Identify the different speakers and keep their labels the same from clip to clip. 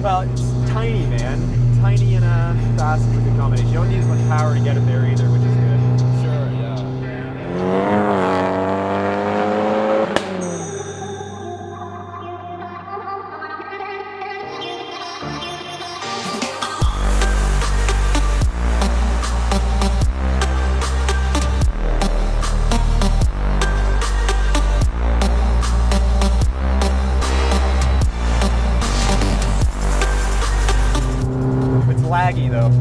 Speaker 1: Well, it's tiny, man. Tiny and fast is a good combination. You don't need as much power to get it there either, which is good.
Speaker 2: Sure, yeah.
Speaker 1: Laggy though,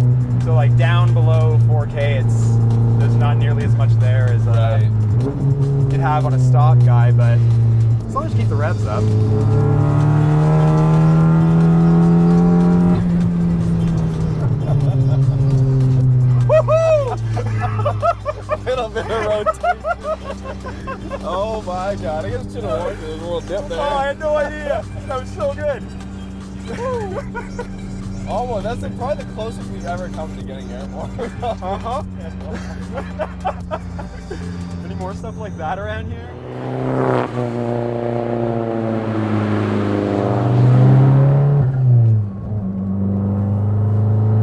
Speaker 1: so like down below 4K, there's not nearly as much there as you'd have on a stock guy, but as long as you keep the revs up.
Speaker 2: Woohoo! A little bit of rotation. Oh my god, I guess I should have warned you. There's a little dip there.
Speaker 1: Oh, I had no idea. That was so good.
Speaker 2: Almost. That's probably the closest we've ever come to getting airborne.
Speaker 1: Uh-huh. Any more stuff like that around here?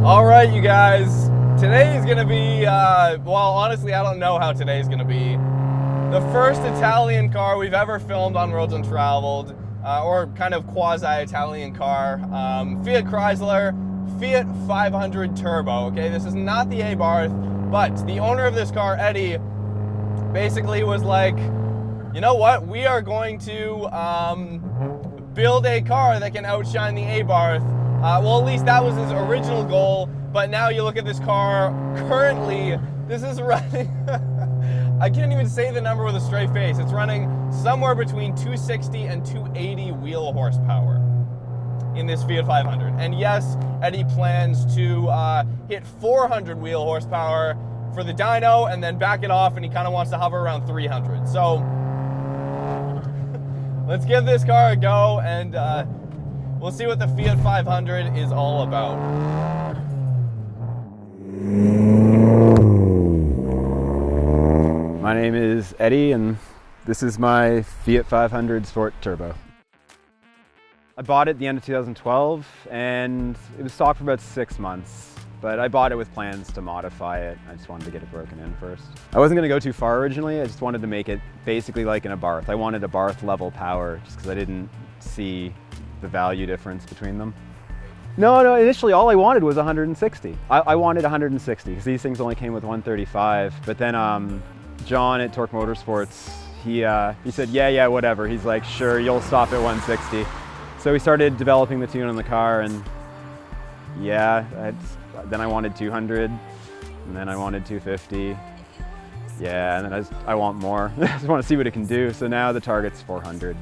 Speaker 2: All right, you guys. Today is going to be, well, honestly, I don't know how today is going to be. The first Italian car we've ever filmed on Roads Untraveled. Or kind of quasi-Italian car, Fiat Chrysler, Fiat 500 Turbo, okay? This is not the Abarth, but the owner of this car, Eddie, basically was like, you know what, we are going to build a car that can outshine the Abarth. Well, at least that was his original goal, but now you look at this car, currently, this is running... I can't even say the number with a straight face. It's running somewhere between 260 and 280 wheel horsepower in this Fiat 500. And yes, Eddie plans to hit 400 wheel horsepower for the dyno and then back it off, and he kind of wants to hover around 300. So let's give this car a go, and we'll see what the Fiat 500 is all about.
Speaker 1: My name is Eddie, and this is my Fiat 500 Sport Turbo. I bought it at the end of 2012, and it was stock for about 6 months, but I bought it with plans to modify it. I just wanted to get it broken in first. I wasn't going to go too far originally. I just wanted to make it basically like an Abarth. I wanted Abarth level power just because I didn't see the value difference between them. No, initially all I wanted was 160. I wanted 160 because these things only came with 135, but then John at Torque Motorsports, he said, yeah, whatever. He's like, sure, you'll stop at 160. So we started developing the tune on the car, and yeah, then I wanted 200, and then I wanted 250. Yeah, and then I want more. I just want to see what it can do. So now the target's 400.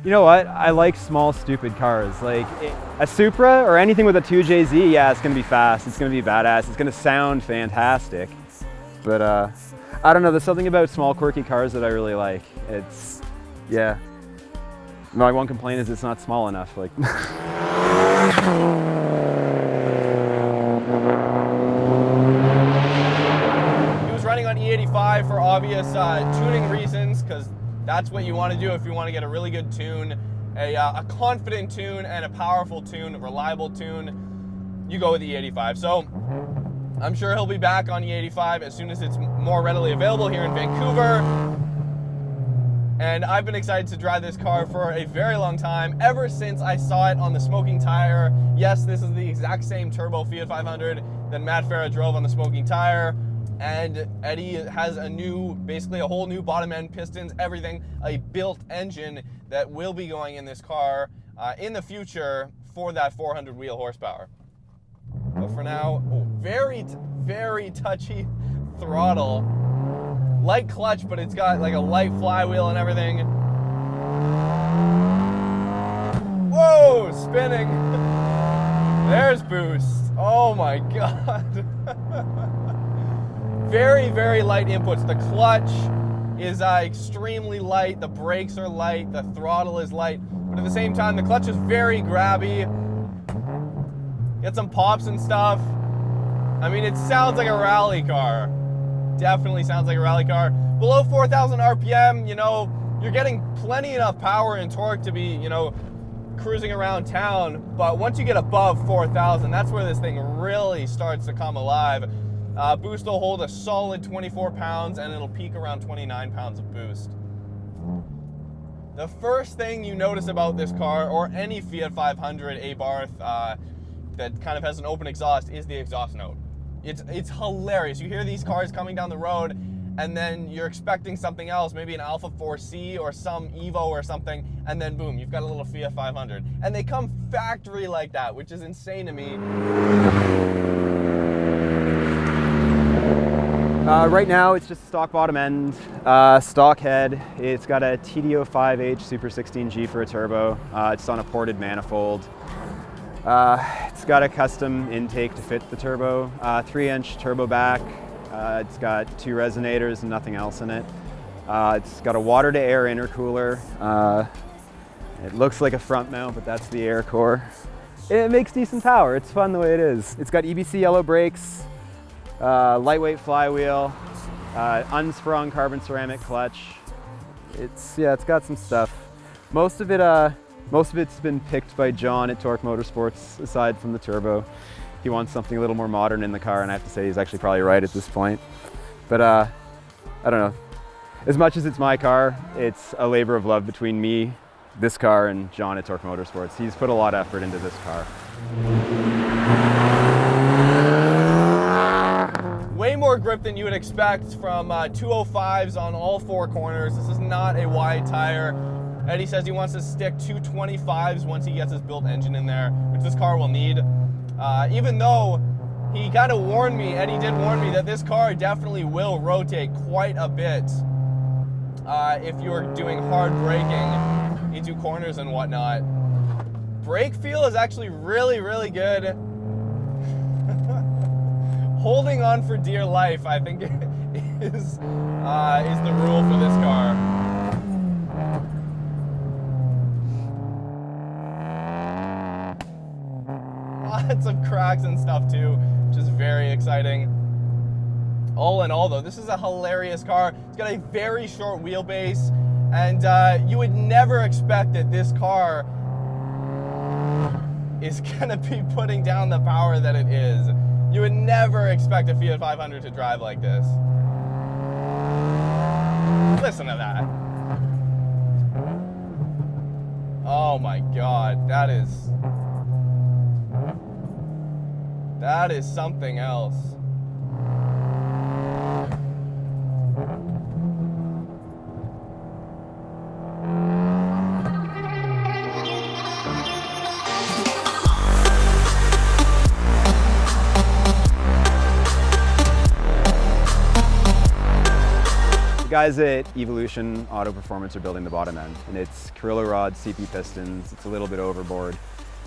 Speaker 1: You know what? I like small, stupid cars. Like a Supra or anything with a 2JZ, yeah, it's going to be fast. It's going to be badass. It's going to sound fantastic. But I don't know, there's something about small, quirky cars that I really like. It's, yeah. My one complaint is it's not small enough. Like. He
Speaker 2: was running on E85 for obvious tuning reasons, because that's what you want to do if you want to get a really good tune, a confident tune and a powerful tune, a reliable tune. You go with E85. So I'm sure he'll be back on E85 as soon as it's more readily available here in Vancouver. And I've been excited to drive this car for a very long time, ever since I saw it on the Smoking Tire. Yes, this is the exact same turbo Fiat 500 that Matt Farah drove on the Smoking Tire. And Eddie has basically a whole new bottom end, pistons, everything, a built engine that will be going in this car in the future for that 400 wheel horsepower. But for now, very, very touchy throttle. Light clutch, but it's got like a light flywheel and everything. Whoa, spinning. There's boost. Oh my God. Very, very light inputs. The clutch is extremely light. The brakes are light. The throttle is light. But at the same time, the clutch is very grabby. Get some pops and stuff. I mean, it sounds like a rally car. Definitely sounds like a rally car. Below 4,000 RPM, you know, you're getting plenty enough power and torque to be, you know, cruising around town, but once you get above 4,000, that's where this thing really starts to come alive. Boost will hold a solid 24 pounds, and it'll peak around 29 pounds of boost. The first thing you notice about this car, or any Fiat 500 Abarth that kind of has an open exhaust, is the exhaust note. It's hilarious. You hear these cars coming down the road, and then you're expecting something else, maybe an Alpha 4C or some Evo or something, and then boom, you've got a little Fiat 500. And they come factory like that, which is insane to me.
Speaker 1: Right now, it's just a stock bottom end, stock head. It's got a TD05H Super 16G for a turbo. It's on a ported manifold. It's got a custom intake to fit the turbo, 3-inch turbo back. It's got 2 resonators and nothing else in it. It's got a water-to-air intercooler. It looks like a front mount, but that's the air core. It makes decent power. It's fun the way it is. It's got EBC yellow brakes, lightweight flywheel, unsprung carbon ceramic clutch. It's got some stuff. Most of it's been picked by John at Torque Motorsports, aside from the turbo. He wants something a little more modern in the car, and I have to say he's actually probably right at this point. But I don't know. As much as it's my car, it's a labor of love between me, this car, and John at Torque Motorsports. He's put a lot of effort into this car.
Speaker 2: Way more grip than you would expect from 205s on all 4 corners. This is not a wide tire. Eddie says he wants to stick 225s once he gets his built engine in there, which this car will need. Even though he kind of warned me, Eddie did warn me, that this car definitely will rotate quite a bit if you're doing hard braking into corners and whatnot. Brake feel is actually really, really good. Holding on for dear life, I think, is the rule for this car. Lots of cracks and stuff too, which is very exciting. All in all though, this is a hilarious car. It's got a very short wheelbase, and you would never expect that this car is gonna be putting down the power that it is. You would never expect a Fiat 500 to drive like this. Listen to that. Oh my God, that is something else.
Speaker 1: The guys at Evolution Auto Performance are building the bottom end, and it's Carrillo rod, CP pistons. It's a little bit overboard.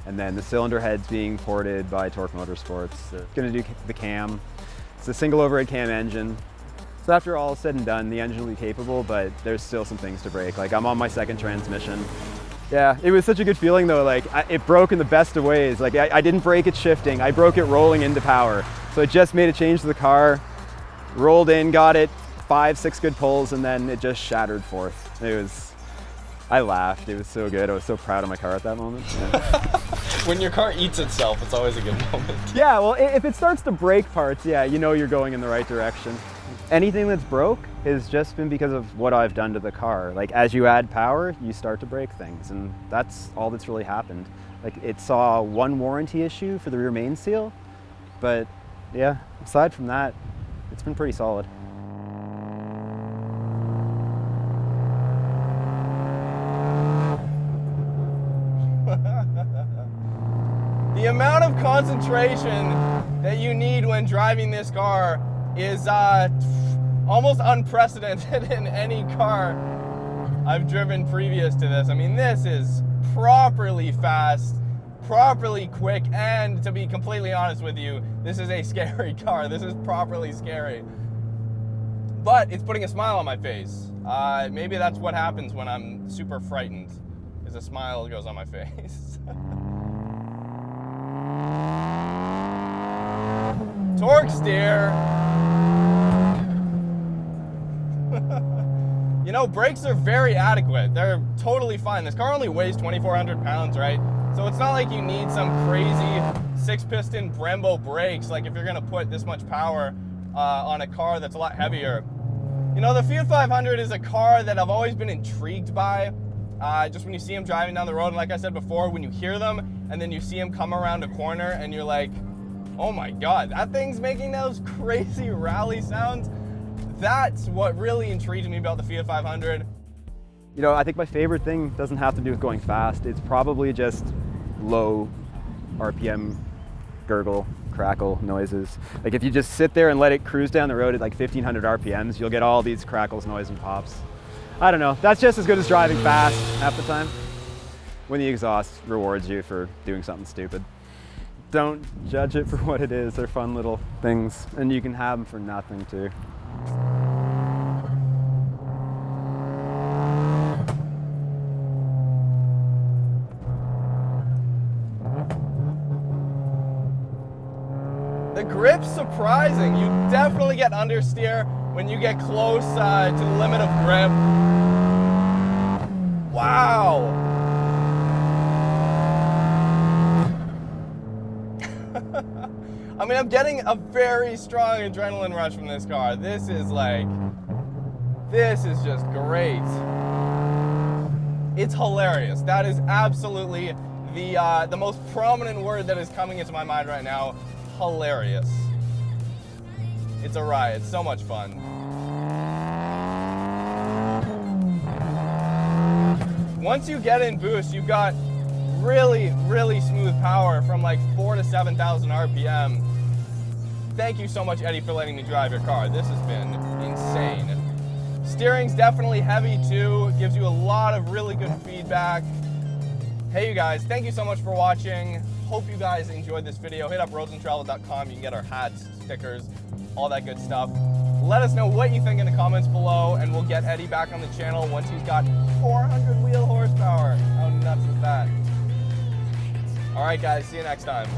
Speaker 1: And then the cylinder head's being ported by Torque Motorsports. They're gonna do the cam. It's a single overhead cam engine. So after all is said and done, the engine will be capable, but there's still some things to break. Like, I'm on my 2nd transmission. Yeah, it was such a good feeling though. Like, it broke in the best of ways. Like, I didn't break it shifting, I broke it rolling into power. So I just made a change to the car, rolled in, got it 5-6 good pulls, and then it just shattered forth. I laughed, it was so good. I was so proud of my car at that moment. Yeah.
Speaker 2: When your car eats itself, it's always a good moment.
Speaker 1: Yeah, well, if it starts to break parts, yeah, you know you're going in the right direction. Anything that's broke has just been because of what I've done to the car. Like, as you add power, you start to break things, and that's all that's really happened. Like, it saw one warranty issue for the rear main seal, but yeah, aside from that, it's been pretty solid.
Speaker 2: The amount of concentration that you need when driving this car is almost unprecedented in any car I've driven previous to this. I mean, this is properly fast, properly quick, and to be completely honest with you, this is a scary car. This is properly scary. But it's putting a smile on my face. Maybe that's what happens when I'm super frightened, is a smile goes on my face. Torque steer. You know, brakes are very adequate. They're totally fine. This car only weighs 2,400 pounds, right? So it's not like you need some crazy 6-piston Brembo brakes, like if you're gonna put this much power on a car that's a lot heavier. You know, the Fiat 500 is a car that I've always been intrigued by. Just when you see them driving down the road, and like I said before, when you hear them and then you see them come around a corner and you're like, oh my God, that thing's making those crazy rally sounds. That's what really intrigued me about the Fiat 500.
Speaker 1: You know, I think my favorite thing doesn't have to do with going fast. It's probably just low RPM gurgle, crackle noises. Like if you just sit there and let it cruise down the road at like 1,500 RPMs, you'll get all these crackles, noise, and pops. I don't know, that's just as good as driving fast half the time. When the exhaust rewards you for doing something stupid. Don't judge it for what it is. They're fun little things, and you can have them for nothing too.
Speaker 2: The grip's surprising. You definitely get understeer when you get close to the limit of grip. Wow. I mean, I'm getting a very strong adrenaline rush from this car. This is just great. It's hilarious. That is absolutely the most prominent word that is coming into my mind right now. Hilarious. It's a riot. So much fun. Once you get in boost, you've got really, really smooth power from like 4,000 to 7,000 RPM. Thank you so much, Eddie, for letting me drive your car. This has been insane. Steering's definitely heavy too. It gives you a lot of really good feedback. Hey, you guys, thank you so much for watching. Hope you guys enjoyed this video. Hit up roadsuntraveled.com. You can get our hats, stickers, all that good stuff. Let us know what you think in the comments below, and we'll get Eddie back on the channel once he's got 400 wheel horsepower. How nuts is that? All right, guys, see you next time.